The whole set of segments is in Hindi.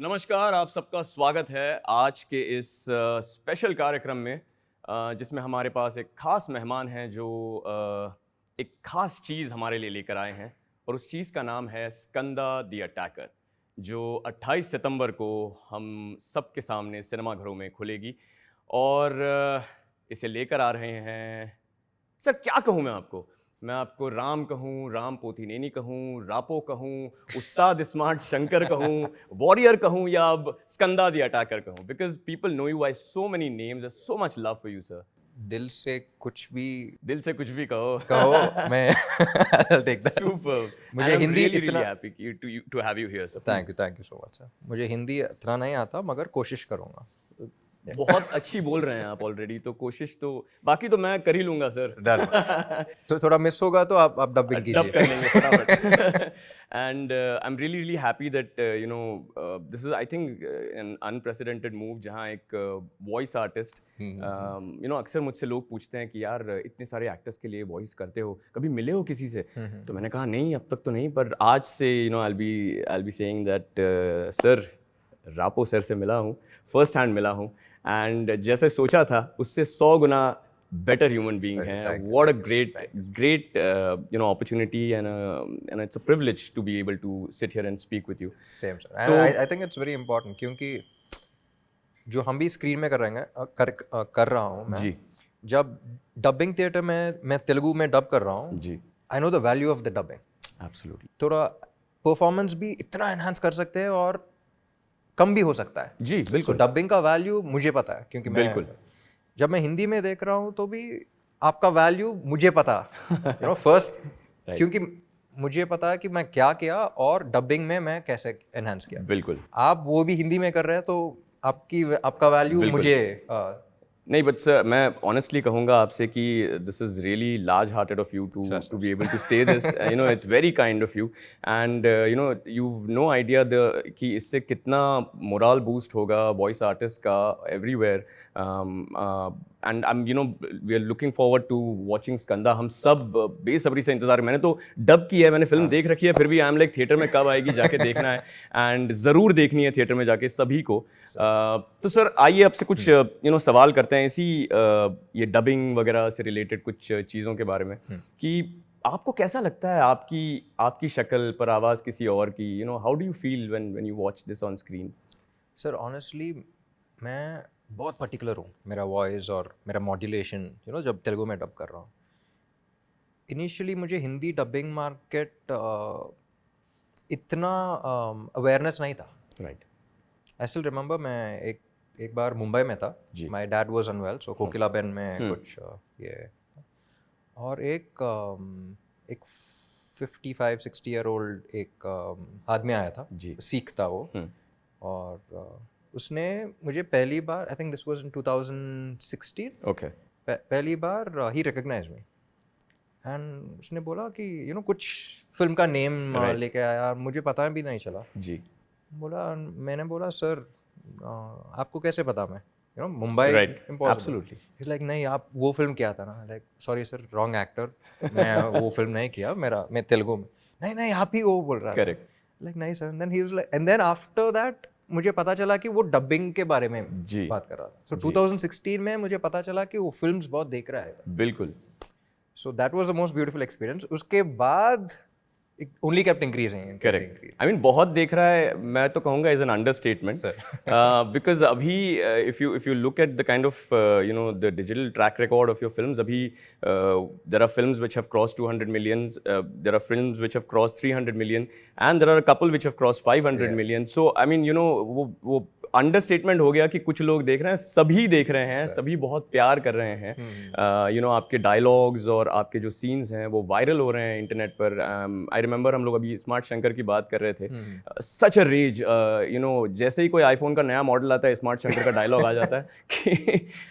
नमस्कार, आप सबका स्वागत है आज के इस स्पेशल कार्यक्रम में जिसमें हमारे पास एक खास मेहमान हैं जो एक खास चीज़ हमारे लिए लेकर आए हैं और उस चीज़ का नाम है स्कंदा द अटैकर जो 28 सितंबर को हम सबके सामने सिनेमाघरों में खुलेगी और इसे लेकर आ रहे हैं। सर क्या कहूँ मैं आपको राम कहूँ, राम पोथीनेनी कहूँ, रापो कहूँ, उस्ताद स्मार्ट शंकर कहूँ, वॉरियर कहूँ या अब स्कंदा द अटैकर कहूँ because people know you by so many names, there's so much love for you sir. दिल से कुछ भी कहो कहो मैं I'll take that. Superb. मुझे And I'm हिंदी really इतना happy to have you here sir. Thank you so much sir. मुझे हिंदी इतना नहीं आता मगर कोशिश करूँगा. बहुत अच्छी बोल रहे हैं आप ऑलरेडी, तो कोशिश तो बाकी तो मैं कर ही लूंगा सर. तो थोड़ा मिस होगा तो आप डबिंग डब कर कीजिए. लेंगे फटाफट. And I'm really happy that this is I think an unprecedented move जहाँ एक वॉइस आर्टिस्ट अक्सर मुझसे लोग पूछते हैं कि यार इतने सारे एक्टर्स के लिए वॉइस करते हो, कभी मिले हो किसी से? तो मैंने कहा नहीं अब तक तो नहीं, पर आज से I'll be saying that sir rapport sir से मिला हूँ, फर्स्ट हैंड मिला हूँ एंड जैसे सोचा था उससे 100 गुना better human being है. What a great opportunity and it's a privilege to be able to sit here and speak with you. Same sir. And I think it's very important क्योंकि जो हम भी स्क्रीन में कर रहा हूँ मैं जी जब डबिंग थिएटर में मैं तेलुगु में डब कर रहा हूँ. जी I know the value of the dubbing. absolutely. थोड़ा परफॉर्मेंस भी इतना एनहांस कर सकते हैं और कम भी हो सकता है. जी बिल्कुल. डबिंग का वैल्यू मुझे पता है क्योंकि बिल्कुल. जब मैं हिंदी में देख रहा हूँ तो भी आपका वैल्यू मुझे पता फर्स्ट क्योंकि मुझे पता है कि मैं क्या किया और डबिंग में मैं कैसे एनहांस किया. बिल्कुल. आप वो भी हिंदी में कर रहे हैं तो आपका वैल्यू मुझे नहीं, बट सर मैं ऑनेस्टली कहूँगा आपसे कि this is really large hearted of you to be able to say this. It's very kind of you and you know idea कि इससे कितना मोरल बूस्ट होगा वॉइस आर्टिस्ट का everywhere. And we are looking forward to watching Skanda. हम सब बेसब्री से इंतजार. मैंने तो डब की है, मैंने फिल्म देख रखी है, फिर भी आई एम लाइक थिएटर में कब आएगी, जाके देखना है एंड ज़रूर देखनी है थिएटर में जाके सभी को. तो सर आइए आपसे कुछ सवाल करते हैं इसी ये डबिंग वगैरह से रिलेटेड कुछ चीज़ों के बारे में कि आपको कैसा लगता है आपकी शक्ल पर आवाज़ किसी और की. How do you feel when you watch this on screen? Sir honestly मैं बहुत पर्टिकुलर हूँ मेरा वॉइस और मेरा मॉड्यूलेशन जब तेलुगु में डब कर रहा हूँ. इनिशियली मुझे हिंदी डबिंग मार्केट इतना अवेयरनेस नहीं था. राइट. आई स्टिल रिमेंबर मैं एक बार मुंबई में था. My dad was unwell so Kokila ben में कुछ ये और एक 55-60 ईयर ओल्ड एक आदमी आया था. सिख था वो. और उसने मुझे पहली बार I think this was in 2016. Okay. पहली बार ही रिकॉग्नाइज मी एंड उसने बोला कि कुछ फिल्म का नेम लेके आया. मुझे पता भी नहीं चला. जी. मैंने बोला सर आपको कैसे पता मैं मुंबई एब्सोल्युटली. इज लाइक नहीं आप वो फिल्म किया था ना. Like sorry sir wrong actor. मैं वो फिल्म नहीं किया. मैं तेलुगु में नहीं आप ही वो बोल रहा था. करेक्ट. लाइक नहीं sir. Then he was like and then after that मुझे पता चला कि वो डबिंग के बारे में बात कर रहा था. सो 2016 में मुझे पता चला कि वो फिल्म्स बहुत देख रहा है. बिल्कुल. So that was the most beautiful experience. उसके बाद only kept increasing. Correct. I mean बहुत देख रहा है मैं तो कहूँगा is an understatement. Because अभी if you look at the kind of the digital track record of your films, अभी there are films which have crossed 200 millions, there are films which have crossed 300 million, and there are a couple which have crossed 500 million. So I mean वो अंडरस्टेटमेंट हो गया कि कुछ लोग देख रहे हैं, सभी देख रहे हैं, सभी बहुत प्यार कर रहे हैं. आपके डायलॉग्स और आपके जो सीन्स हैं वो वायरल हो रहे हैं इंटरनेट पर. आई रिमेंबर हम लोग अभी स्मार्ट शंकर की बात कर रहे थे. सच अ रेज. जैसे ही कोई आईफोन का नया मॉडल आता है स्मार्ट शंकर का डायलॉग आ जाता है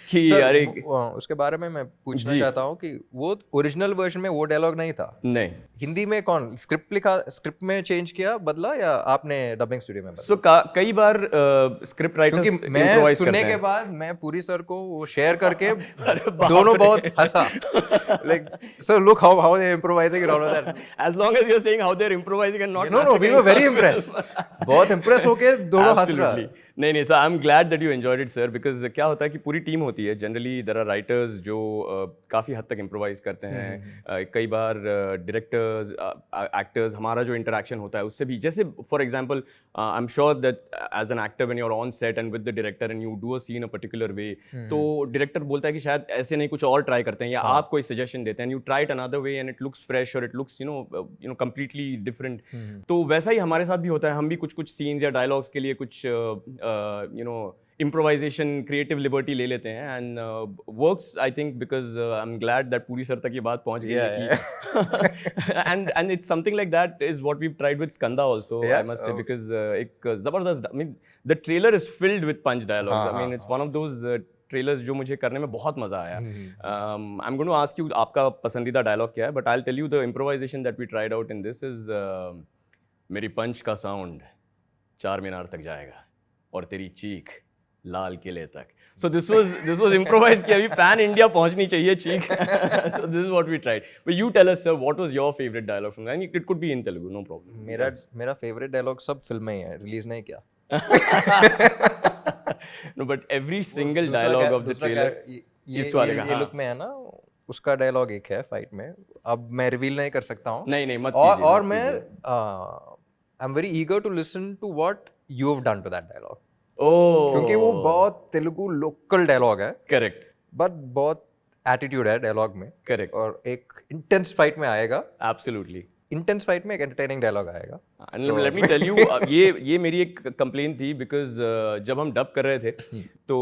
कि अरे उसके बारे में मैं पूछना चाहता हूँ कि वो ओरिजिनल वर्जन में वो डायलॉग नहीं था. नहीं. हिंदी में कौन स्क्रिप्ट लिखा, स्क्रिप्ट में चेंज किया, बदला, या आपने डबिंग स्टूडियो में बदला? सो कई बार स्क्रिप्ट राइटर्स क्योंकि मैं improvise सुनने करते के हैं। बाद मैं पूरी सर को वो शेयर करके दोनों बहुत हंसा, like sir look how they improvising and all of that. As long as you're saying how they're improvising and not no we were very impress, बहुत इम्प्रेस होके दोनों हंस रहा। Absolutely. नहीं नहीं sir, I am glad that you enjoyed it sir, because क्या होता है कि पूरी टीम होती है, जनरली देयर आर राइटर्स जो काफ़ी हद तक इम्प्रोवाइज करते हैं। कई बार डायरेक्टर्स, एक्टर्स, हमारा जो इंटरेक्शन होता है उससे भी, जैसे for example I am sure that as an actor when you are on set and with the director and you do a scene a particular way, तो डायरेक्टर बोलता है कि शायद ऐसे नहीं, कुछ और ट्राई करते हैं, या आप कोई सजेशन देते हैं, you try it another way and it looks fresh और it looks you know completely different. तो वैसा ही हमारे साथ भी होता है, हम भी कुछ कुछ सीन्स या डायलॉग्स के लिए कुछ you know improvisation, creative liberty ले लेते हैं, and works I think, because I am glad that Puri sir तक ये बात पहुंच गई है कि and it's something like that is what we have tried with Skanda also, I must say, because एक जबरदस्त, I mean the trailer is filled with punch dialogues, I mean it's one of those trailers जो मुझे करने में बहुत मजा आया। I am going to ask you आपका पसंदीदा डायलॉग क्या है, but I will tell you the improvisation that we tried out in this is मेरी पंच का साउंड चार मीनार तक जाएगा और तेरी चीख लाल किले तक। सो दिस वाज इम्प्रोवाइज कि अभी पैन इंडिया पहुंचनी चाहिए चीख। So this is what we tried, but you tell us sir, what was your favourite dialogue from, and it could be in Telugu, no problem. मेरा फेवरेट डायलॉग सब फिल्म में ही है, रिलीज नहीं किया। No but every single dialogue of the trailer इस वाले का, ये लुक में है ना, उसका डायलॉग एक है फाइट में, अब मैं रिवील नहीं कर सकता हूँ। नहीं मत कीजिए, और मैं I am very eager to listen to what you have done to that dialogue, क्योंकि वो बहुत तेलुगु लोकल डायलॉग है, करेक्ट, बट बहुत एटीट्यूड है डायलॉग में, करेक्ट, और एक इंटेंस फाइट में आएगा, एब्सोल्युटली इंटेंस फाइट में एक एंटरटेनिंग डायलॉग आएगा। लेट मी टेल यू, ये मेरी एक कंप्लेन थी, बिकॉज जब हम डब कर रहे थे तो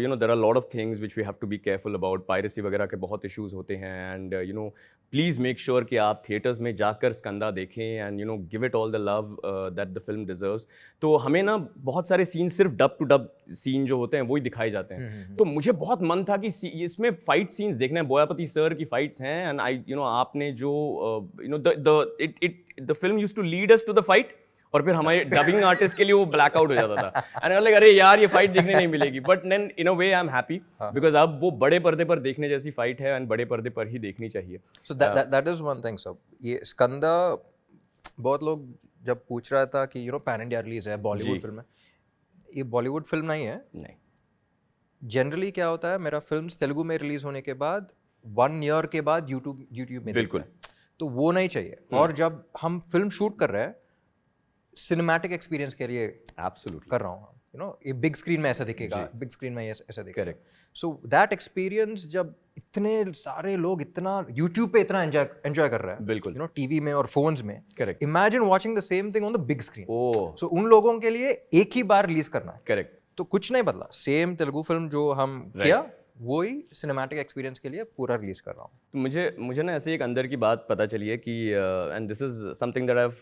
you know there are lot of things which we have to be careful about, piracy वगैरह के बहुत इश्यूज होते हैं, and you know please make sure कि आप थिएटर्स में जाकर स्कंदा देखें and you know give it all the love that the film deserves. तो हमें ना बहुत सारे सीन सिर्फ डब टू डब सीन जो होते हैं वही दिखाए जाते हैं, तो मुझे बहुत मन था कि इसमें फाइट सीन्स देखने हैं, बोयापति सर की फाइट्स हैं, एंड आई यू नो आपने जो you know the film used to lead us to the fight, और फिर हमारे डबिंग आर्टिस्ट के लिए वो ब्लैकआउट हो जाता था, एंड लाइक अरे यार ये फाइट देखने नहीं मिलेगी, but then in a way I am happy, because अब वो बड़े पर्दे पर देखने जैसी फाइट है, एंड बड़े पर्दे पर ही देखनी चाहिए। So that is one thing sir. ये स्कंदा, बहुत लोग जब पूछ रहा था कि you know pan India release है, बॉलीवुड फिल्म है, ये बॉलीवुड फिल्म नहीं है। नहीं, जनरली क्या होता है, मेरा फिल्म्स तेलुगु में रिलीज होने के बाद 1 ईयर के बाद यूट्यूब में बिल्कुल, तो वो नहीं चाहिए। और जब हम फिल्म शूट कर रहे हैं, सिनेमैटिक एक्सपीरियंस के लिए एब्सोल्युटली कर रहा हूँ, यू नो ये बिग स्क्रीन में ऐसा दिखेगा, बिग स्क्रीन में ऐसा दिखेगा, करेक्ट। सो दैट एक्सपीरियंस जब इतने सारे लोग इतना यूट्यूब पे इतना एंजॉय कर रहे हैं, बिल्कुल, यू नो टीवी में और फोन्स में, correct, imagine watching the same thing on the big screen. Oh, so उन लोगों के लिए एक ही बार रिलीज करना है, करेक्ट, तो कुछ नहीं बदला, सेम तेलुगु फिल्म जो हम किया वही सिनेमैटिक एक्सपीरियंस के लिए पूरा रिलीज कर रहा हूँ। तो मुझे ना ऐसे एक अंदर की बात पता चली है कि and this is something that have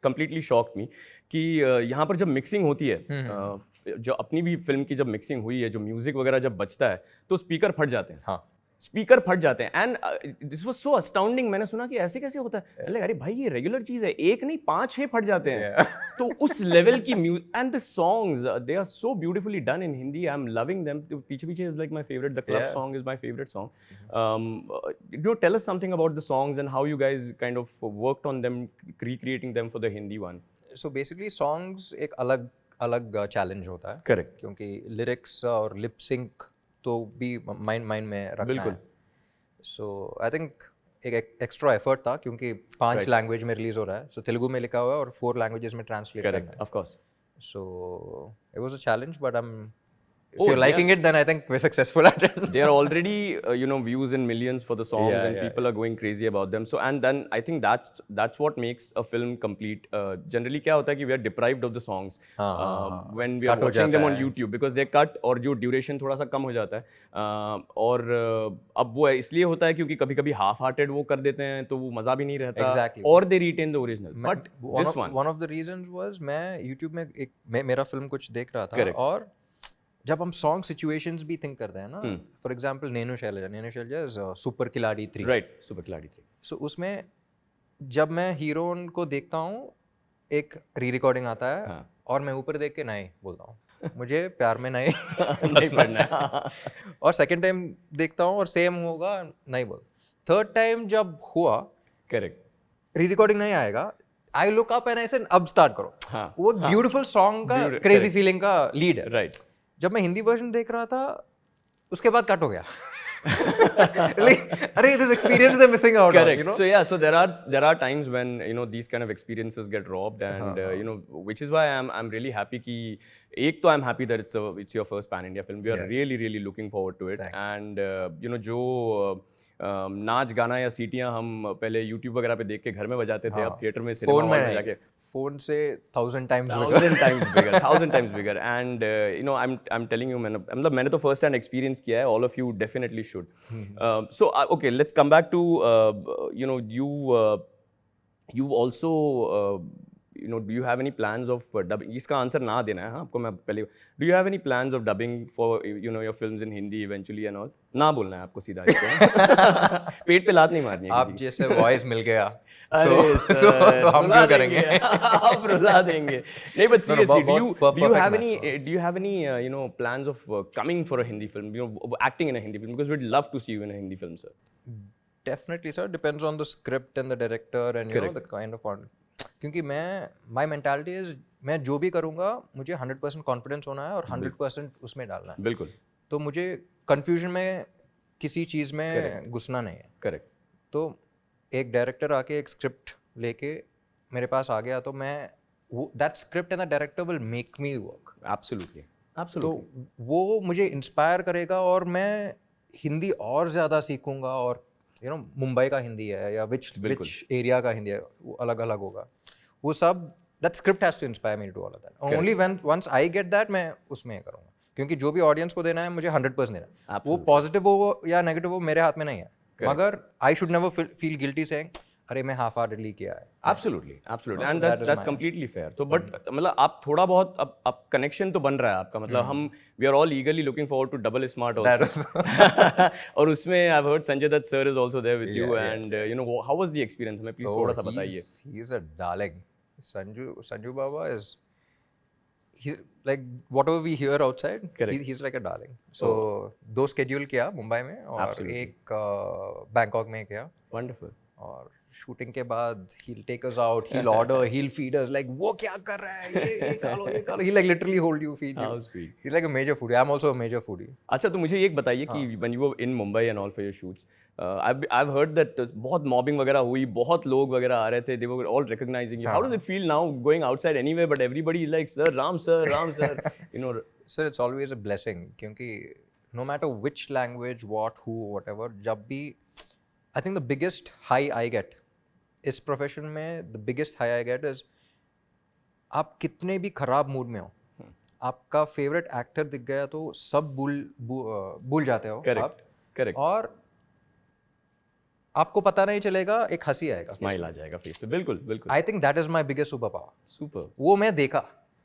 completely shocked मी, कि यहाँ पर जब मिक्सिंग होती है, जो अपनी भी फिल्म की जब मिक्सिंग हुई है, जो म्यूजिक वगैरह जब बजता है तो स्पीकर फट जाते हैं। हाँ, स्पीकर फट जाते हैं, and this was so astounding. मैंने सुना कि ऐसे कैसे होता है, अरे भाई ये रेगुलर चीज है, एक नहीं 5-6 फट जाते हैं। तो उस लेवल की music and the songs, they are so beautifully done in Hindi, I am loving them. पीछे पीछे is like my favourite, the club song is my favourite song. Do tell us something about the songs and how you guys kind of worked on them, recreating them for the Hindi one. So basically songs एक अलग चैलेंज होता है, करेक्ट, क्योंकि लिरिक्स और लिप सिंक तो भी माइंड में रखना है। सो आई थिंक एक एक्स्ट्रा एफर्ट था, क्योंकि 5 लैंग्वेज में रिलीज हो रहा है, सो तेलुगु में लिखा हुआ है और 4 लैंग्वेजेस में ट्रांसलेट करना है, of course. So it was a challenge, but if you're liking it, then I think we're successful at it. They are already you know views in millions for the songs, and people are going crazy about them. So and then I think that's what makes a film complete. Generally क्या होता है कि we are deprived of the songs when we are watching them on YouTube, because they cut और जो duration थोड़ा सा कम हो जाता है, और अब वो इसलिए होता है क्योंकि कभी-कभी half-hearted वो कर देते हैं, तो वो मज़ा भी नहीं रहता। Exactly. और they retain the original. But this one of the reasons was मैं YouTube में मेरा फिल्म कुछ देख रहा था, और जब हम सॉन्ग सिचुएशंस भी थिंक करते हैं ना, for example Nenu Sailaja is super Khiladi 3, right, super Khiladi 3। सो उसमें जब मैं हीरोइन को देखता हूँ, एक री रिकॉर्डिंग आता है हाँ। और मैं ऊपर देख के नहीं बोलता हूँ, मुझे प्यार में नहीं नहीं पढ़ना है। और सेकंड टाइम देखता हूँ और सेम होगा, नहीं बोल। थर्ड टाइम जब हुआ, करेक्ट। री रिकॉर्डिंग नहीं आएगा, I look up and I से अब स्टार्ट करो। हाँ, वो ब्यूटीफुल सॉन्ग का क्रेजी फीलिंग का लीड है। राइट। जब मैं हिंदी वर्जन देख रहा था, उसके बाद कट हो गया। अरे this experience they're missing out on, Correct. you know? So yeah, so there are times when these kind of experiences get robbed, and which is why I'm really happy कि एक तो I'm happy that it's your first pan India film. We are really looking forward to it, and जो नाच गाना या सीटियां हम पहले YouTube वगैरह पे देख के घर में बजाते थे, अब थिएटर में सिनेमा हॉल में जाके फोन से 1000 times bigger, and I'm telling you, मैंने तो first hand experience किया है, all of you definitely should. So okay, let's come back to you've also do you have any plans of dubbing? इसका आंसर ना देना है, हाँ, आपको मैं पहले, do you have any plans of dubbing for your films in Hindi eventually and all? ना बोलना है आपको सीधा इसको। पेट पे लात नहीं मारनी है आप जैसे वॉइस मिल गया तो हम क्यों करेंगे? आप रुला देंगे। नहीं, but seriously, do you have any plans of coming for a Hindi film, acting in a Hindi film, because we'd love to see you in a Hindi film, sir. Definitely, sir. Depends on the script and the director and the kind of content. क्योंकि my mentality is, मैं जो भी करूँगा मुझे 100% कॉन्फिडेंस होना है और 100% उसमें डालना है। बिल्कुल। तो मुझे कंफ्यूजन में किसी चीज़ में घुसना नहीं है। करेक्ट। तो एक डायरेक्टर आके एक स्क्रिप्ट लेके मेरे पास आ गया, तो मैं that script and the director will make me work. Absolutely. तो वो मुझे इंस्पायर करेगा और मैं हिंदी और ज़्यादा सीखूंगा, और मुंबई का हिंदी है या विच एरिया का हिंदी है, वो अलग अलग होगा। वो सब that script has to inspire me to all of that. Only once I get that, मैं उसमें करूँगा, क्योंकि जो भी ऑडियंस को देना है मुझे 100% देना है। वो पॉजिटिव हो या नेगेटिव हो, मेरे हाथ में नहीं है। मगर I should never feel guilty saying अरे मैं हाफ हार्टेडली किया है। Absolutely, and that's completely fair. तो बट मतलब आप थोड़ा बहुत अब कनेक्शन तो बन रहा है आपका, मतलब हम we are all eagerly looking forward to double smart also. और उसमें I have heard Sanjay Dutt sir is also there with you, and how was the experience? हमें प्लीज थोड़ा सा बताइए। He is a darling. Sanju Baba is like whatever we hear outside, he's like a darling. So दो schedule किया मुंबई में और एक बैंकॉक में किया। Wonderful. और शूटिंग के बाद he'll take us out, he'll order, he'll feed us, like वो क्या कर रहा है, ये खा लो, ये खा लो। He like literally hold you, feed you. How sweet. He's like a major foodie. I'm also a major foodie. अच्छा, तो मुझे एक बताइए कि when you were in Mumbai and all for your shoots, I've heard that बहुत mobbing वगैरह हुई, बहुत लोग वगैरह आ रहे थे, they were all recognizing you. How does it feel now going outside anywhere but everybody is like sir, Ram sir, Sir, it's always a blessing, क्योंकि no matter which language, what, who, whatever, जब भी I think the biggest high I get इस प्रोफेशन में, the biggest high I get is आप कितने भी खराब मूड में हो, आपका फेवरेट एक्टर दिख गया तो सब भूल जाते हो। करेक्ट। और आपको पता नहीं चलेगा, एक हंसी आएगा, स्माइल आ जाएगा फेस पे। बिल्कुल। I think that is my biggest super power. Super. वो मैं देखा।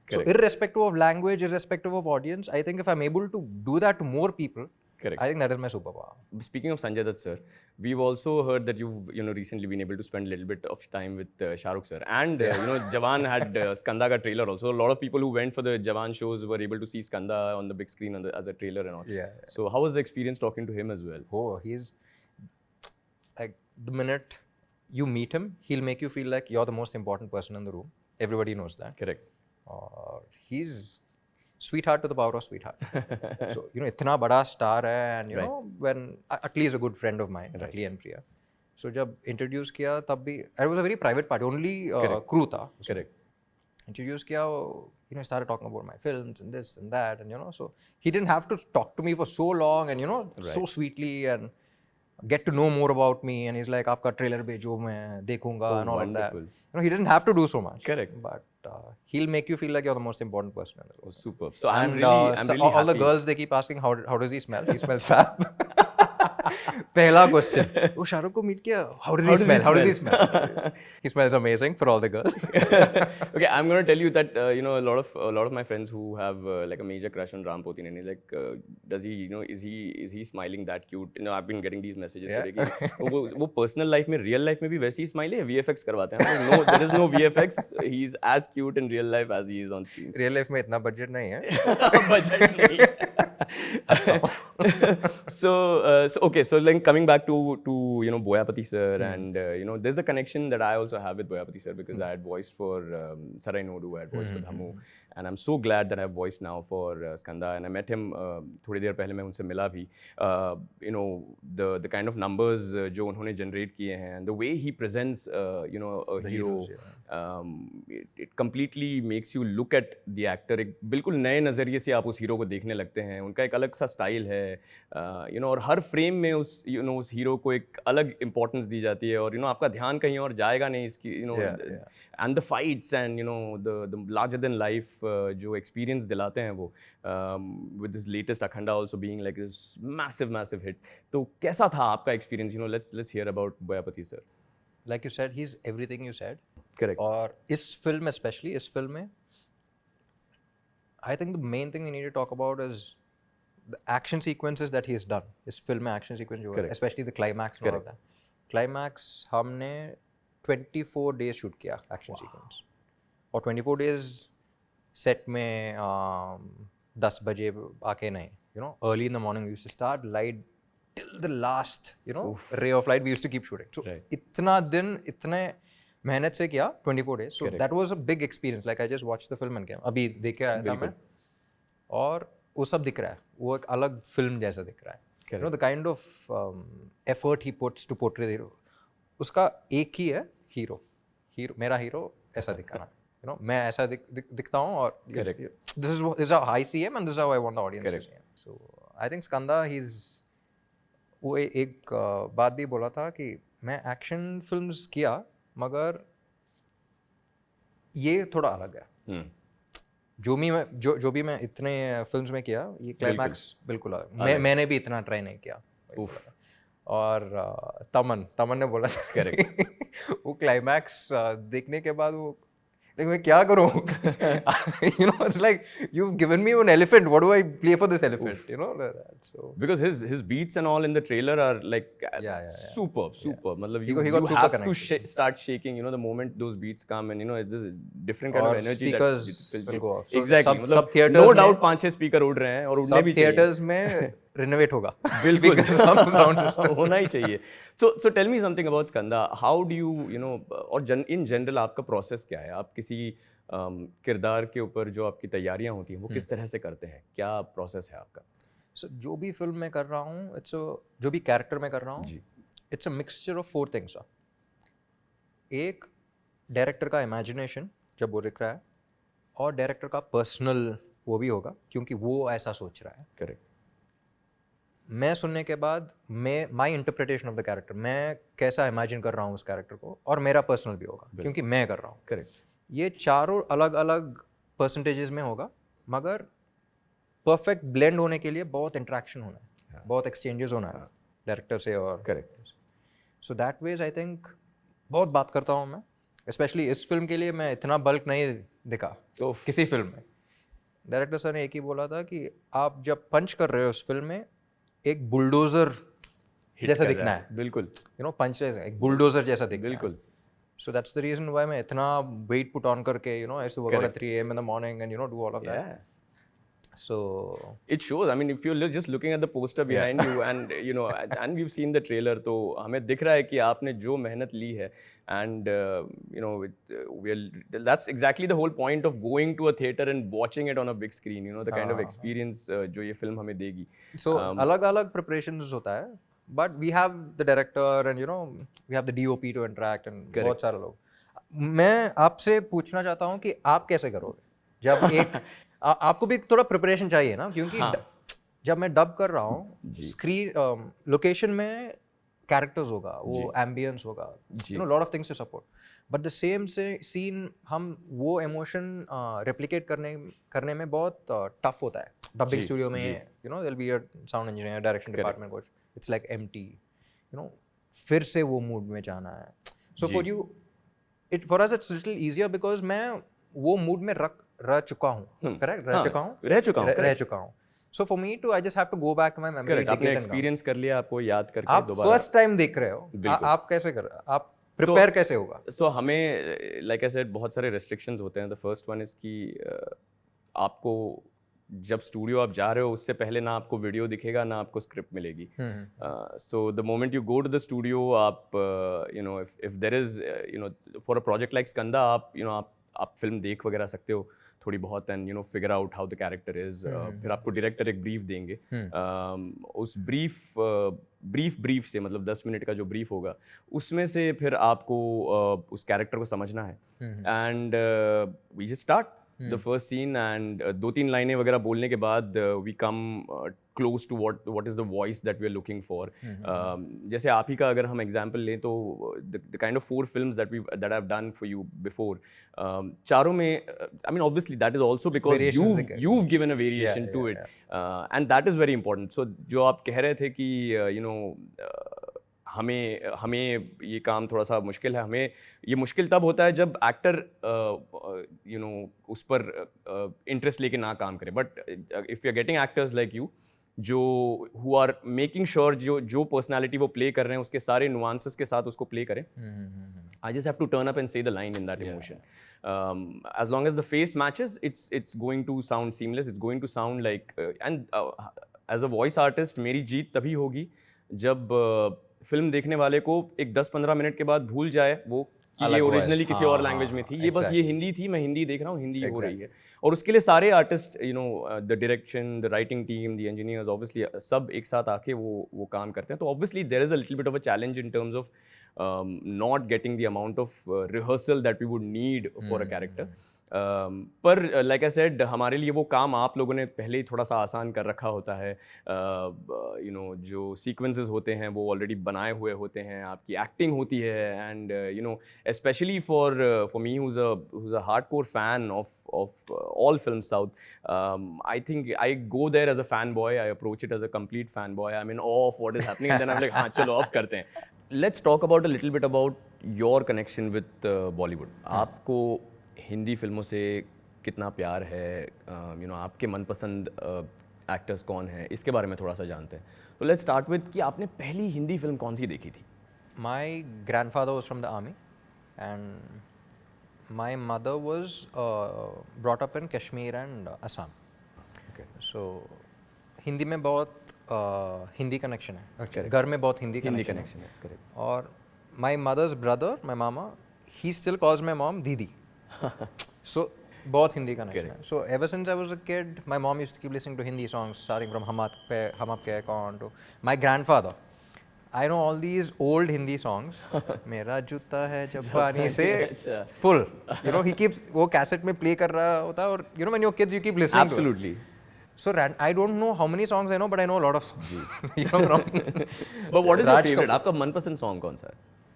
So irrespective of language, irrespective of audience, I think if I'm able to do that to more people, correct, I think that is my superpower. Speaking of Sanjay Dutt sir, we've also heard that you've recently been able to spend a little bit of time with Shah Rukh sir, and Jawan had Skanda ka trailer also. A lot of people who went for the Jawan shows were able to see Skanda on the big screen as a trailer and all. Yeah. So how was the experience talking to him as well? Oh, he's like, the minute you meet him, he'll make you feel like you're the most important person in the room. Everybody knows that. Correct. He's sweetheart to the power of sweetheart. So इतना बड़ा स्टार है, and you know when Atli is a good friend of mine, Atli and Priya. So जब introduce किया तब भी it was a very private party, only crew था. Correct. Introduce किया, started talking about my films and this and that, and so he didn't have to talk to me for so long, and so sweetly, and get to know more about me, and he's like आपका trailer भेजो मैं देखूंगा, and all wonderful. of that. He didn't have to do so much. Correct. But he'll make you feel like you're the most important person in the world. Superb. So I'm really all happy. the girls, they keep asking how does he smell? He smells fab. पहला क्वेश्चन वो शाहरुख को मीट किया, how does he smell he smells amazing for all the girls. Okay, I'm going to tell you that you know, a lot of my friends who have like a major crush on Ram Potineni, like does he, you know, is he smiling that cute? You know, I've been getting these messages today कि वो personal life में, real life में भी वैसे ही smile है, VFX करवाते हैं. No, there is no VFX. He's as cute in real life as he is on screen. Real life में इतना बजट नहीं है. Budget नहीं है. So okay, so like coming back to you know, Boyapati sir, and you know, there's a connection that I also have with Boyapati sir because I had voiced for Sarai Nodu, I had voiced for Dhammu, and I'm so glad that I have voiced now for Skanda, and I met him थोड़ी देर पहले मैं उनसे मिला भी. You know, the kind of numbers जो उन्होंने generate किए हैं, and the way he presents you know, a hero, it completely makes you look at the actor. एक बिल्कुल नए नज़रिए से आप उस हीरो को देखने लगते हैं. उनका एक अलग सा स्टाइल है, यू नो, और हर फ्रेम में उस, यू नो, उस हीरो को एक अलग इंपॉर्टेंस दी जाती है, और यू नो, आपका ध्यान कहीं और जाएगा नहीं इसकी, you know, and the fights and you know, the larger than life जो एक्सपीरियंस दिलाते हैं वो, with this latest Akhanda also being like this massive hit. तो कैसा था आपका experience? You know, let's hear about Boyapati sir. Like you said, he is everything you said. Correct. और इस फिल्म में, स्पेशली इस फिल्म में, I think the main thing we need to talk about is the action sequences that he has done. इस film में action sequence जो है, especially the climax and all of that. Climax हमने 24 days shoot किया action sequence. और 24 days set में 10 बजे आके नहीं, you know, early in the morning we used to start light till the last, you know, ray of light we used to keep shooting. So इतना दिन इतने मेहनत से किया 24 days. So that was a big experience. Like I just watched the film and came. अभी देख के आया था मैं, और वो सब दिख रहा है, वो एक अलग फिल्म जैसा दिख रहा है. You know, the kind of effort he puts to portray the hero. उसका एक ही है हीरो, मेरा हीरो ऐसा दिखाना. You know, मैं ऐसा दिखता हूँ, और this is how I see him and this is how I want the audience to see him. So I think Skanda, वो एक बात भी बोला था कि मैं एक्शन फिल्म्स किया मगर ये थोड़ा अलग है. जो भी मैं इतने फिल्म्स में किया, ये क्लाइमैक्स बिल्कुल अलग. मैंने भी इतना ट्राई नहीं किया. और तमन ने बोला था वो क्लाइमैक्स देखने के बाद वो, लेकिन मैं क्या करूँ? You know, it's like you've given me an elephant. What do I play for this elephant? You know, so because his beats and all in the trailer are like superb. मतलब you have to start shaking. You know, the moment those beats come, and you know, it's just a different kind of energy that fills you. Exactly. सब theaters no doubt 5-6 speaker उड़ रहे हैं, और उड़ने भी चाहिए. theaters में renovate होगा. बिल्कुल. Sound system होना ही चाहिए. So tell me something about Skanda. How do you know, और in general आपका process क्या है? आप किसी किरदार के ऊपर जो आपकी तैयारियां होती हैं वो किस तरह से करते हैं? क्या प्रोसेस है आपका? So जो भी फिल्म में कर रहा हूँ, जो भी कैरेक्टर में कर रहा हूँ, it's a mixture of 4 things. एक डायरेक्टर का इमेजिनेशन जब वो लिख रहा है, और डायरेक्टर का पर्सनल वो भी होगा क्योंकि वो ऐसा सोच रहा है. करेक्ट. मैं सुनने के बाद माई इंटरप्रिटेशन ऑफ द कैरेक्टर, मैं कैसा इमेजिन कर रहा हूँ उस कैरेक्टर को, और मेरा पर्सनल भी होगा क्योंकि मैं कर रहा हूँ. करेक्ट. ये चारों अलग अलग परसेंटेजेस में होगा, मगर परफेक्ट ब्लेंड होने के लिए बहुत इंटरेक्शन होना है, बहुत एक्सचेंजेस होना है डायरेक्टर से और correct. So that ways I think बहुत बात करता हूँ मैं. स्पेशली इस फिल्म के लिए मैं इतना बल्क नहीं दिखा किसी फिल्म में. डायरेक्टर सर ने एक ही बोला था कि आप जब पंच कर रहे हो उस फिल्म में, एक बुलडोजर जैसा दिखना है. बिल्कुल. यू नो, पंच जैसा, एक बुलडोजर जैसा दिखना. बिल्कुल. So that's the reason why मैं इतना weight put on करके, you know, I used to work out at 3 a.m. in the morning and, you know, do all of that. So it shows. I mean, if you're just looking at the poster behind you, and you know, and we've seen the trailer, तो हमें दिख रहा है कि आपने जो मेहनत ली है, and you know, that's exactly the whole point of going to a theater and watching it on a big screen. You know, the kind of experience जो ये film हमें देगी. So अलग-अलग preparations होता है. But we have the director and, you know, we have the DOP to interact and बहुत सारे लोग. मैं आपसे पूछना चाहता हूँ कि आप कैसे करोगे जब एक आपको भी थोड़ा प्रिपरेशन चाहिए ना, क्योंकि जब मैं डब कर रहा हूँ, स्क्रीन लोकेशन में कैरेक्टर्स होगा, वो एम्बियंस होगा, you know, lot of things to support. But the same से सीन हम वो इमोशन रेप्लिकेट करने में बहुत टफ होता है डबिंग स्टूडियो में. You know there be a sound engineer, direction department, कुछ it's like empty, you know, फिर से वो मूड में जाना है. So for you for us it's little easier because मैं वो मूड में रह चुका हूँ. करेक्ट, रह चुका हूँ. So for me to, I just have to go back to my memory. Correct. आपने एक्सपीरियंस कर लिया, आपको याद करके आप दोबारा. फर्स्ट टाइम देख रहे हो, आप कैसे कर रहे हो, आप प्रिपेयर कैसे होगा? सो हमें लाइक आई सेड बहुत सारे रेस्ट्रिक्शंस होते हैं. द फर्स्ट वन इज कि आपको जब स्टूडियो आप जा रहे हो उससे पहले ना आपको वीडियो दिखेगा ना आपको स्क्रिप्ट मिलेगी. So the moment you go to the studio, आप you know if there is you know for a project like Skanda, आप यू नो आप फिल्म देख वगैरह सकते हो थोड़ी बहुत and you know figure out how the character is. फिर आपको डायरेक्टर एक ब्रीफ देंगे. उस ब्रीफ से मतलब 10 मिनट का जो ब्रीफ होगा उसमें से फिर आपको उस कैरेक्टर को समझना है. And we just start the first scene and 2-3 लाइनें वगैरह बोलने के बाद we come close to what is the voice that we are looking for. जैसे आप ही का अगर हम एग्जांपल लें तो the kind of 4 films that I have done for you before, चारों में I mean obviously that is also because you've given a variation to it. And that is very important. So जो आप कह रहे थे कि you know हमें ये काम थोड़ा सा मुश्किल है. हमें ये मुश्किल तब होता है जब एक्टर यू नो उस पर इंटरेस्ट लेके ना काम करे. But if you are getting actors like you जो हु आर मेकिंग श्योर जो पर्सनैलिटी वो प्ले कर रहे हैं उसके सारे नुआंसेस के साथ उसको प्ले करें. I just have to turn up and say the line in that emotion. As long as the face matches, it's going to sound seamless. It's going to sound like and as a voice artist मेरी जीत तभी होगी जब फिल्म देखने वाले को एक 10-15 मिनट के बाद भूल जाए वो कि ये ओरिजिनली किसी और लैंग्वेज में थी. ये बस ये हिंदी थी, मैं हिंदी देख रहा हूँ, हिंदी हो रही है. और उसके लिए सारे artist you know the direction, the writing team, the engineers obviously सब एक साथ आके वो काम करते हैं. तो obviously there is a little bit of a challenge in terms of not getting the amount of rehearsal that we would need for a character. पर like I said, हमारे लिए वो काम आप लोगों ने पहले ही थोड़ा सा आसान कर रखा होता है. you know जो sequences होते हैं वो already बनाए हुए होते हैं, आपकी acting होती है. and you know especially for me who's a hardcore fan of all films South, I think I go there as a fanboy. I approach it as a complete fanboy. I'm in awe of what is happening and then I'm like हाँ चलो अब करते हैं. Let's talk about a little bit about your connection with Bollywood. आपको हिंदी फिल्मों से कितना प्यार है, you know आपके मनपसंद एक्टर्स कौन हैं, इसके बारे में थोड़ा सा जानते हैं. तो लेट्स स्टार्ट विद कि आपने पहली हिंदी फिल्म कौन सी देखी थी? My grandfather was from the army and my mother was brought up in Kashmir and Assam. Okay. So Hindi में बहुत हिंदी कनेक्शन है, घर में बहुत हिंदी कनेक्शन है. करेक्ट. और my mother's brother, my mama, he still calls my mom didi. So बहुत हिंदी कनेक्शन है. So ever since I was a kid my mom used to keep listening to Hindi songs starting from Hum Aapke Koun to my grandfather. I know all these old Hindi songs. मेरा जूता है जब पानी से full, you know he keeps वो कैसेट में प्ले कर रहा होता है. और you know when you are kids you keep listening. Absolutely. So I don't know how many songs I know, but I know a lot of songs. You know, but what is your favorite? आपका मनपसंद song कौन सा है?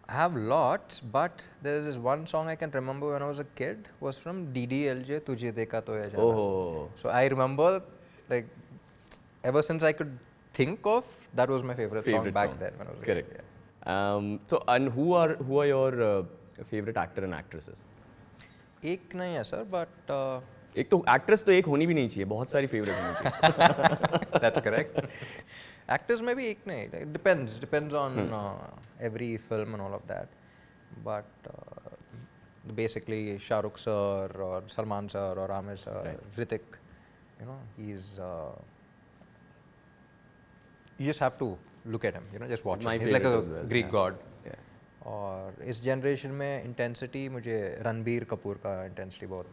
I have lots, but there is this one song I can remember when I was a kid was from DDLJ, तुझे देखा तो ये जाना. Oh. So I remember like ever since I could think of, that was my favorite song back then when I was a Correct. kid. Yeah. So and who are your favorite actor and actresses? एक नहीं है sir, but एक तो एक्ट्रेस तो एक होनी भी नहीं चाहिए, बहुत सारी फेवरेट होनी चाहिए. That's correct. Actors में भी एक नहीं, it depends on every film and all of that. But basically Shahrukh sir or Salman sir or Amir sir, right. Hrithik, you know, he's you just have to look at him, you know, just watch him. He's like a Greek god. और इस जनरेशन में इंटेंसिटी मुझे रणबीर कपूर का इंटेंसिटी बहुत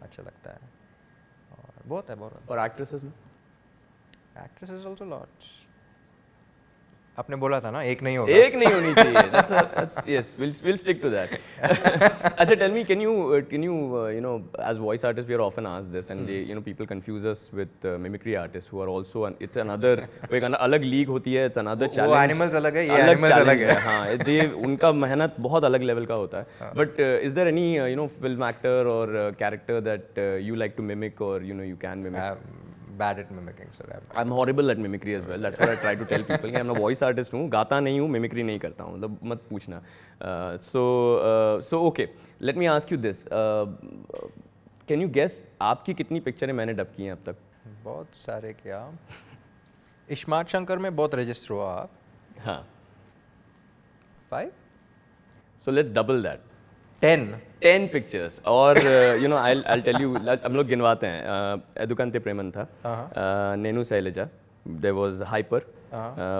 अच्छा लगता है. और बहुत है. और एक्ट्रेसेस में? Actresses also lots. आपने बोला था ना एक नहीं होगा. एक नहीं होनी चाहिए. That's yes. We'll stick to that. अच्छा, tell me, can you as voice artists we are often asked this, and people confuse us with mimicry artists who are also it's another एक अलग league होती है. It's another challenge. वो animals अलग है, ये animals अलग है. हाँ, उनका मेहनत बहुत अलग level का होता है. But is there any film actor or character that you like to mimic or you can mimic? I'm bad at mimicking, sir. I'm horrible at mimicry as well. That's what I try to tell people. I'm a voice artist हूँ, गाता नहीं हूँ, mimicry नहीं करता हूँ. मतलब मत पूछना. So okay. Let me ask you this. Can you guess आपकी कितनी पिक्चरें मैंने डब की हैं अब तक? बहुत सारे क्या? इस्मार्ट शंकर में बहुत रजिस्टर हुआ आप. हाँ. 5? So let's double that. 10 pictures. और I'll tell you, हम लोग गिनवाते हैं. एदुकांते प्रेमन था, Nenu Selja, there was Hyper,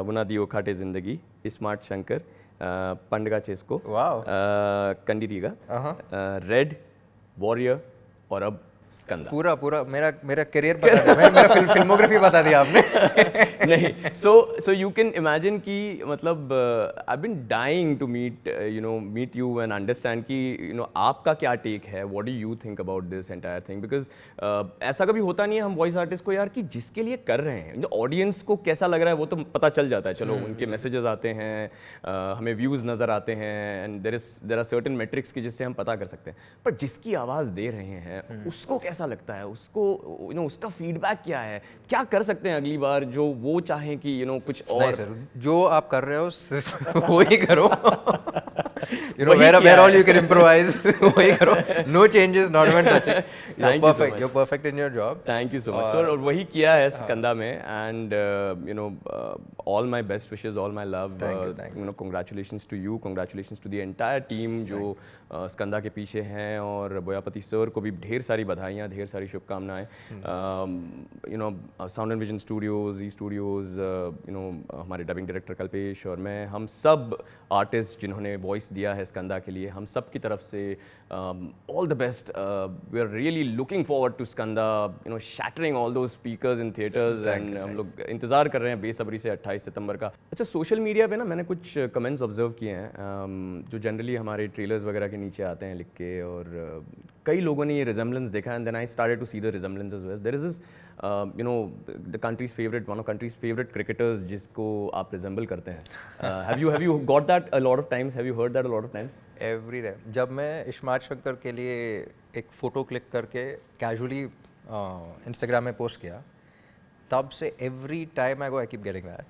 बुनादी ओखाटे जिंदगी, स्मार्ट शंकर, पंडगा चेस्को, कंडीरीगा, रेड, वॉरियर और अब स्कंदा. पूरा मेरा करियर बता दिया, मेरा फिल्मोग्राफी बता दिया आपने. नहीं, so you can imagine कि मतलब I've been dying to meet you and understand कि आपका क्या टेक है, what do you think about this entire thing, because ऐसा कभी होता नहीं है हम वॉइस आर्टिस्ट को यार कि जिसके लिए कर रहे हैं ऑडियंस को कैसा लग रहा है वो तो पता चल जाता है. चलो उनके मैसेजेस आते हैं, हमें व्यूज़ नज़र आते हैं, and there are certain metrics की जिससे हम पता कर सकते हैं. पर जिसकी आवाज़ दे रहे हैं उसको कैसा लगता है, उसको उसका फीडबैक क्या है, क्या कर सकते हैं अगली बार जो वो चाहें कि कुछ और. नहीं सर, जो आप कर रहे हो सिर्फ वो ही करो. where all you can improvise, वही करो. No changes, not even touching. You're perfect. You're perfect in your job. Thank you so much, sir. और वही किया है स्कंदा में, and all my best wishes, all my love. Thank you. Congratulations to you, congratulations to the entire team जो स्कंदा के पीछे हैं, और बोयापति सर को भी ढेर सारी बधाइयाँ, ढेर सारी शुभकामनाएं. Sound and vision studios, E studios, हमारे डबिंग डायरेक्टर कल्पेश और मैं, हम सब आर्टिस्ट जिन्होंने वॉइस दिया है स्कंदा के लिए, हम सब की तरफ से all the best. We are really looking forward to Skanda, shattering all those speakers in theatres, and हम लोग इंतज़ार कर रहे हैं बेसब्री से 28 सितंबर का. अच्छा, सोशल मीडिया पे ना मैंने कुछ कमेंट्स ऑब्जर्व किए हैं जो जनरली हमारे ट्रेलर्स वगैरह के नीचे आते हैं लिख के, और कई लोगों ने ये रिजेम्बलेंस देखा, and then I started to see the resemblance as well. There is this the country's favourite, one of country's favourite cricketers जिसको आप रिजेंबल करते हैं. Have you got that a lot of times, have you heard that a lot of times? Every time. जब मैं इस्मार्ट शंकर के लिए एक फ़ोटो क्लिक करके कैजुअली इंस्टाग्राम में पोस्ट किया, तब से every time I go I keep getting that.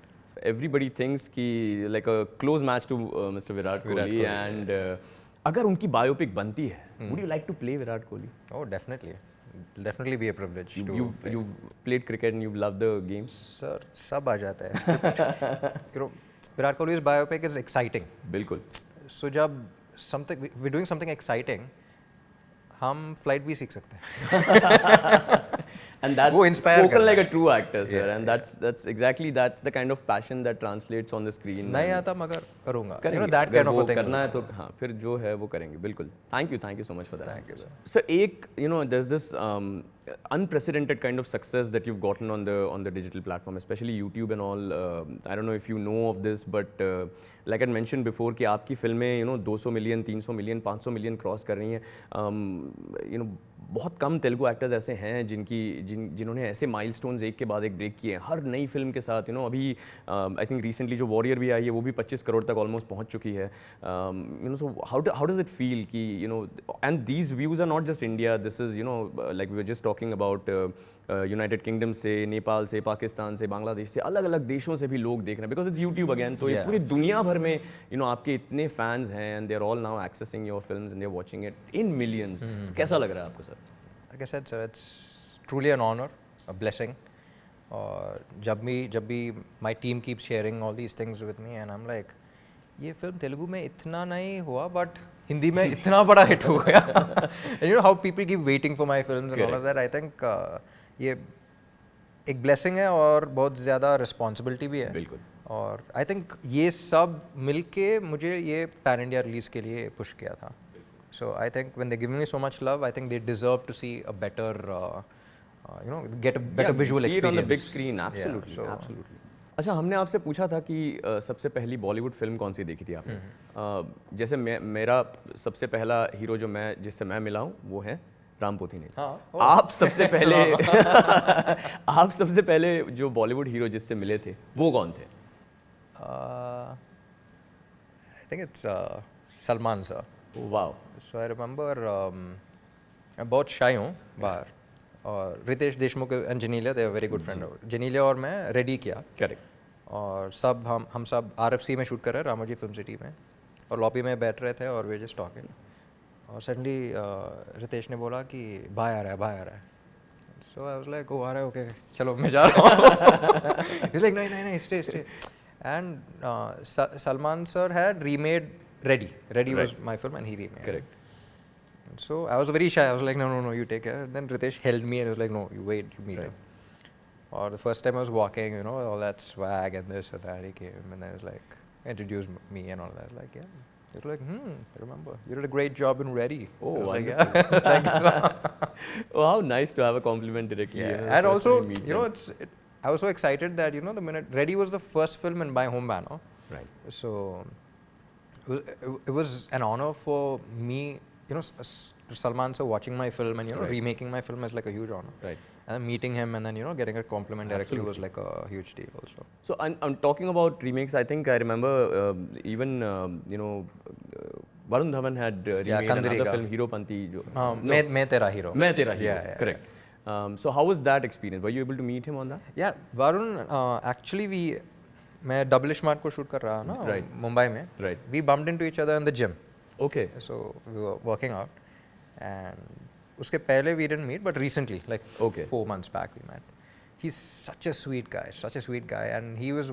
Everybody thinks कि like a close match to Mr. Virat Kohli, and अगर उनकी बायोपिक बनती है, would you like to play Virat Kohli? Oh, definitely be a privilege. You've played cricket and you've loved the game. Sir, सब आ जाता है. Virat Kohli's biopic is exciting. बिल्कुल. So जब we're doing something exciting, हम फ्लाइट भी सीख सकते हैं. And that's spoken like a true actor, sir. Yeah, and that's exactly the kind of passion that translates on the screen. नहीं आता मगर करूँगा. that kind of a thing. करना है तो हाँ, फिर जो है वो करेंगे. बिल्कुल. Thank you so much for that. Thank you, sir. Sir, एक there's this unprecedented kind of success that you've gotten on the digital platform, especially YouTube and all. I don't know if you know of this, but like I mentioned before कि आपकी फिल्में 200 मिलियन, 300 मिलियन, 500 मिलियन क्रॉस कर रही हैं. बहुत कम तेलुगु एक्टर्स ऐसे हैं जिन्होंने ऐसे माइलस्टोन्स एक के बाद एक ब्रेक किए हैं हर नई फिल्म के साथ. अभी आई थिंक रिसेंटली जो वॉरियर भी आई है वो भी 25 करोड़ तक ऑलमोस्ट पहुंच चुकी है. So how does it feel कि and these views are not just India, this is like we were just talking about United Kingdom से, नेपाल से, पाकिस्तान से, बांग्लादेश से, अलग अलग देशों से भी लोग देख रहे हैं बिकॉज इट्स यूट्यूब अगेन. तो ये पूरी दुनिया भर में आपके इतने फैंस हैं, and they are all now accessing your films and they are watching it in millions. कैसा लग रहा है आपको sir? Like I said, sir, it's truly an honor, a blessing. और जब भी my team keeps sharing all these things with me, and I'm like, ये फिल्म तेलुगु में इतना नहीं हुआ, but हिंदी में इतना बड़ा हिट हो गया. And you know how people keep waiting for my films and all of that. I think ये एक blessing है और बहुत ज़्यादा responsibility भी है. बिल्कुल. और I think ये सब मिलके मुझे ये pan India release के लिए push किया था. So I think when they give me so much love, I think they deserve to see a better, get a better visual experience. See it on the big screen, absolutely, Yeah, so absolutely. अच्छा, हमने आपसे पूछा था कि सबसे पहली बॉलीवुड फिल्म कौन सी देखी थी आपने? जैसे मेरा सबसे पहला हीरो जो जिससे मैं मिला हूँ वो है राम पोथीनिया। हाँ, आप सबसे पहले आप सबसे पहले जो बॉलीवुड हीरो जिससे मिले थे वो कौन थे? I think it's Salman sir. वाह, So I remember मैं बहुत शाई हूँ बाहर, और Ritesh Deshmukh and Genelia, they are very good friend. Genelia और मैं रेडी किया, करेक्ट। और सब हम सब RFC में शूट कर रहे हैं, रामोजी फिल्म सिटी में, और लॉबी में बैठ रहे थे और वे जस्ट टॉकिंग, और सडनली रितेश ने बोला कि भाई आ रहा है, भाई आ रहा है। सो आई वाज लाइक, ओ आ रहा है, ओके चलो मैं जा रहा हूँ। He's like, नहीं नहीं नहीं, stay stay. And Salman sir had remade Ready. Ready was my film and he remade. Correct. So I was very shy. I was like, no, you take care. And then Ritesh held me and he was like, no, you wait, you meet him. Or the first time I was walking, you know, all that swag and this and that, he came and I was like, introduced me and all that. Like, yeah. He was like, I remember. You did a great job in Ready. Oh, I was like, wonderful. yeah. Thank you so much. Oh, how nice to have a compliment directly. Yeah. You know, And first time also, meet you know, them. I was so excited that, you know, the minute Ready was the first film in my home banner. Right. So it was an honor for me, you know, Salman sir watching my film and, you know, Right. remaking my film is like a huge honor. Right. And then meeting him and then, you know, getting a compliment directly was like a huge deal also. So I'm talking about remakes. I think I remember even you know Varun Dhawan had remade another Kandriga. film, Hero Panti. मैं तेरा hero. मैं तेरा hero. Yeah, yeah, Correct. So how was that experience? Were you able to meet him on that? Yeah, Varun, actually मैं डबल स्मार्ट को शूट कर रहा ना, Right. मुंबई में. Right. We bumped into each other in the gym. Okay. So we were working out, and उसके पहले we didn't meet, but recently, like Okay. 4 months back we met. He's such a sweet guy, and he was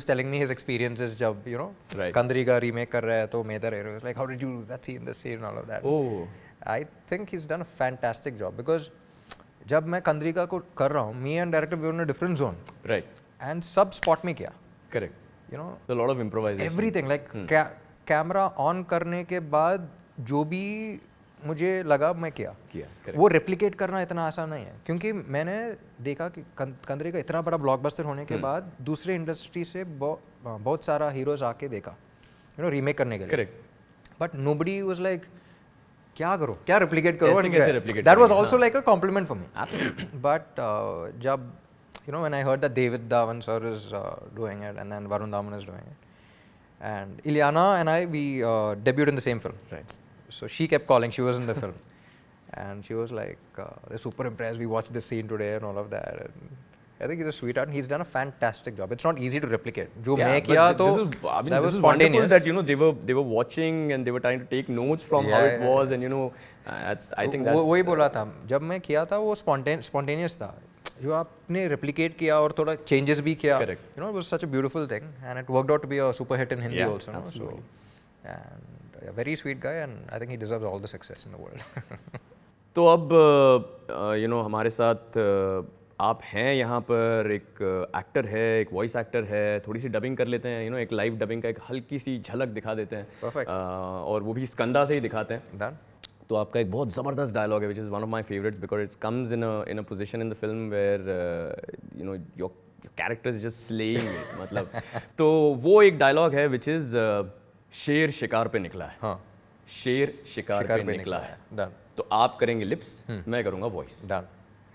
telling me his experiences जब, you know, Right. Kandriga remake कर रहा है तो मैं इधर was like, how did you do that scene, this scene, and all of that. Oh. I think he's done a fantastic job because जब मैं Kandriga को कर रहा हूँ, me and director we were in a different zone, Right. and सब spot में किया, Correct. you know. So a lot of improvisation. Everything like camera on करने के बाद जो भी मुझे लगा मैं किया, Correct. वो रेप्लिकेट करना इतना आसान नहीं है, क्योंकि मैंने देखा कि कंदरी का इतना बड़ा ब्लॉकबस्टर होने के बाद दूसरे इंडस्ट्री से बहुत सारा हीरोज आके देखा, यू नो, रीमेक करने के लिए. Correct. But nobody was like क्या करो, क्या रेप्लिकेट करो. कैसे replicate दैट वाज करेंगे, also like a compliment for me. Absolutely. But जब, you know, when I heard that David Dhawan sir is doing it and then Varun Dhawan is doing it, and Ileana and I, we debuted in the same film. Right. So she kept calling, she was in the film, and she was like, they're super impressed, we watched this scene today and all of that. And I think he's a sweetheart and he's done a fantastic job. It's not easy to replicate. जो मैं किया तो that was spontaneous. That, you know, they were watching and they were trying to take notes from how it was, and you know, I think that's वही बोला था जब मैं किया था, वो spontaneous था. जो आपने replicate किया और थोड़ा changes भी किया, Correct. you know, it was such a beautiful thing, and it worked out to be a super hit in Hindi Yeah, also. absolutely. So, and a very sweet guy, and I think he deserves all the success in the world. तो अब you know हमारे साथ आप हैं यहाँ पर, एक एक्टर है, एक वॉइस एक्टर है, थोड़ी सी डबिंग कर लेते हैं, यू नो, एक लाइव डबिंग का एक हल्की सी झलक दिखा देते हैं. Perfect. और वो भी स्कंदा से ही दिखाते हैं. Done. तो आपका एक बहुत ज़बरदस्त डायलॉग है, which is one of my favourites, because it comes in a position in the film where you know your character is just slaying it, मतलब. तो वो एक डायलॉग है विच इज़ शेर शिकार पे निकला है. हाँ. शेर शिकार पे निकला है. Done. तो आप करेंगे लिप्स, मैं करूँगा वॉइस. Done.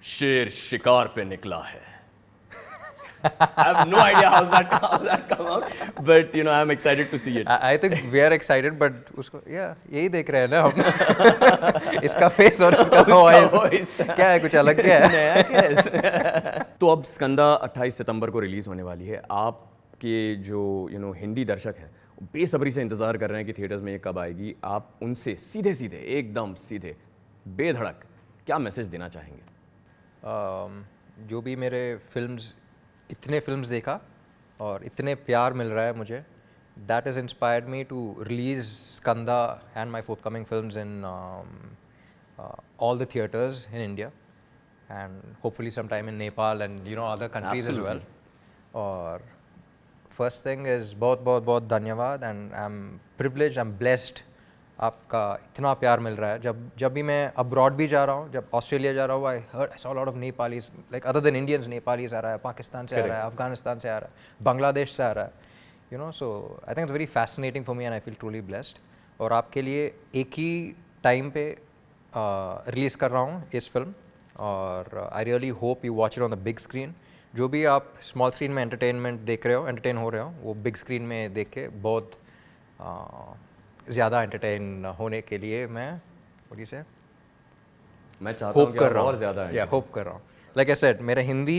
शेर शिकार पे निकला है. I have no idea how that come out, but you know I'm excited to see it. I think we are excited, but उसको यही देख रहे हैं ना हम. इसका फेस और इसका वॉइस क्या है, कुछ अलग क्या है? नया क्या? तो अब स्कंदा 28 सितंबर को रिलीज होने वाली है. आपके जो हिंदी दर्शक हैं बेसब्री से इंतजार कर रहे हैं कि थिएटर्स में ये कब आएगी. आप उनसे सीधे सीधे एकदम सीधे बेधड़क क्या मैसेज देना चाहेंगे? जो भी मेरे इतने फिल्म्स देखा और इतने प्यार मिल रहा है मुझे, that has inspired me to release Skanda and my forthcoming films in all the theaters in India and hopefully sometime in Nepal and other countries as well. और first thing is बहुत धन्यवाद, and I'm privileged, I'm blessed आपका इतना प्यार मिल रहा है. जब भी मैं अब्रॉड भी जा रहा हूँ, जब ऑस्ट्रेलिया जा रहा हूँ, I saw lot of Nepalis, like other than Indians, Nepalis आ रहा है, पाकिस्तान से आ रहा है, अफगानिस्तान से आ रहा है, बांग्लादेश से आ रहा है, you know. So I think it's very fascinating for me and I feel truly blessed. और आपके लिए एक ही टाइम पे रिलीज़ कर रहा हूँ इस फिल्म, और I really hope you watch it on the big screen. जो भी आप स्मॉल स्क्रीन में एंटरटेन हो रहे हो, वो बिग स्क्रीन में देख के बहुत ज़्यादा एंटरटेन होने के लिए मैं से मैं चाहता हूँ होप कि कर आप रहा और हूँ. ज़्यादा या होप कर रहा हूँ. लाइक आई सेड, मेरा हिंदी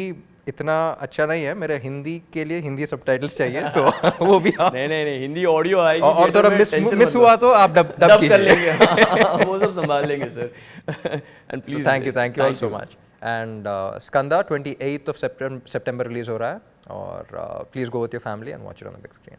इतना अच्छा नहीं है, मेरे हिंदी के लिए हिंदी सबटाइटल्स चाहिए, तो वो भी आप नहीं हिंदी ऑडियो आएगी, और थिएटर थोड़ा में, टेंशन मिस मत हुआ लो। तो आप डब डब कर कीजिए. लेंगे, हाँ, वो सब संभाल लेंगे sir. And So please thank you all so much. And Skanda 28th of September release हो रहा है, और please go with your family and watch it on the big screen.